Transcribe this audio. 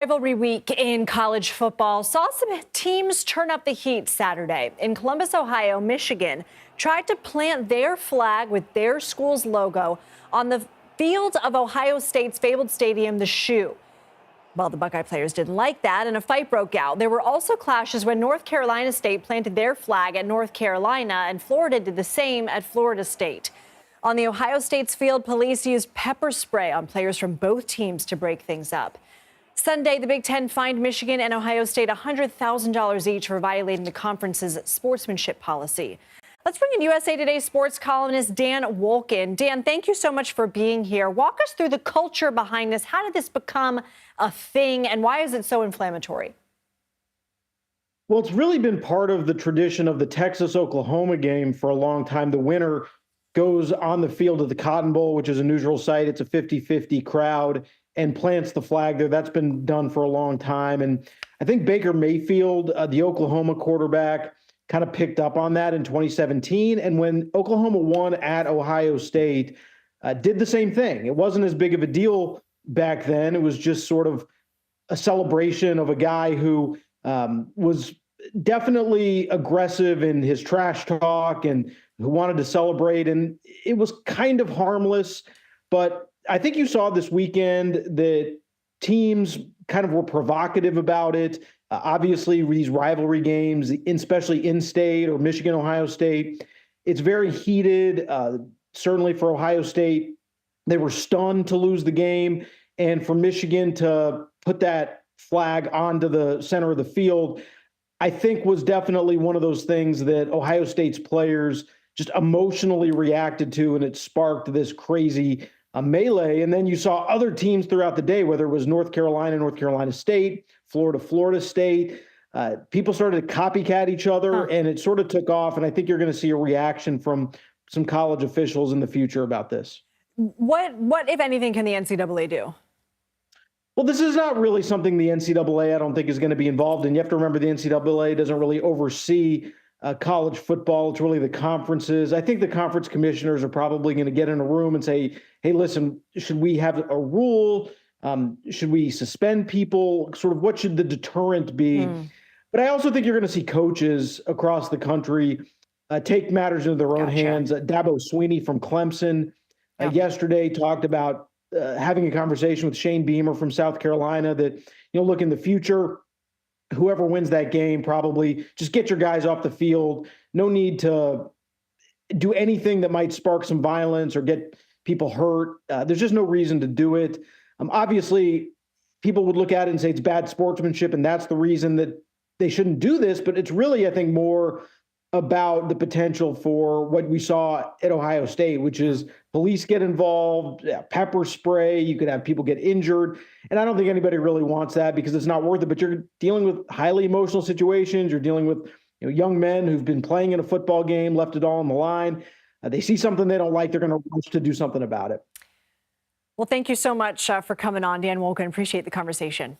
Rivalry week in college football saw some teams turn up the heat Saturday. In Columbus, Ohio, Michigan tried to plant their flag with their school's logo on the field of Ohio State's fabled stadium, the Shoe. Well, the Buckeye players didn't like that, and a fight broke out. There were also clashes when North Carolina State planted their flag at North Carolina, and Florida did the same at Florida State. On the Ohio State's field, police used pepper spray on players from both teams to break things up. Sunday, the Big Ten fined Michigan and Ohio State $100,000 each for violating the conference's sportsmanship policy. Let's bring in USA Today sports columnist Dan Wolken. Dan, thank you so much for being here. Walk us through the culture behind this. How did this become a thing, and why is it so inflammatory? Well, it's really been part of the tradition of the Texas-Oklahoma game for a long time. The winner goes on the field of the Cotton Bowl, which is a neutral site. It's a 50-50 crowd, and plants the flag there. That's been done for a long time. And I think Baker Mayfield, the Oklahoma quarterback, kind of picked up on that in 2017. And when Oklahoma won at Ohio State, did the same thing. It wasn't as big of a deal back then. It was just sort of a celebration of a guy who was definitely aggressive in his trash talk and who wanted to celebrate. And it was kind of harmless, but I think you saw this weekend that teams kind of were provocative about it. Obviously, these rivalry games, especially in-state or Michigan, Ohio State, it's very heated. Certainly for Ohio State, they were stunned to lose the game. And for Michigan to put that flag onto the center of the field, I think was definitely one of those things that Ohio State's players just emotionally reacted to, and it sparked this crazy melee. And then you saw other teams throughout the day, whether it was North Carolina State, Florida State. People started to copycat each other, and it sort of took off. And I think you're going to see a reaction from some college officials in the future about this. What, if anything, can the NCAA do? Well, this is not really something the NCAA, I don't think, is going to be involved in. You have to remember the NCAA doesn't really oversee college football. It's really the conferences. I think the conference commissioners are probably going to get in a room and say, hey, listen, should we have a rule? Should we suspend people? Sort of what should the deterrent be? But I also think you're going to see coaches across the country take matters into their own hands. Dabo Swinney from Clemson yesterday talked about having a conversation with Shane Beamer from South Carolina that, look, in the future, whoever wins that game, probably just get your guys off the field. No need to do anything that might spark some violence or get people hurt. There's just no reason to do it. Obviously, people would look at it and say it's bad sportsmanship, and that's the reason that they shouldn't do this. But it's really, I think, more about the potential for what we saw at Ohio State, which is police get involved, pepper spray, you could have people get injured. And I don't think anybody really wants that because it's not worth it. But you're dealing with highly emotional situations. You're dealing with young men who've been playing in a football game, left it all on the line. They see something they don't like, they're going to rush to do something about it. Well, thank you so much for coming on, Dan Wolken. Appreciate the conversation.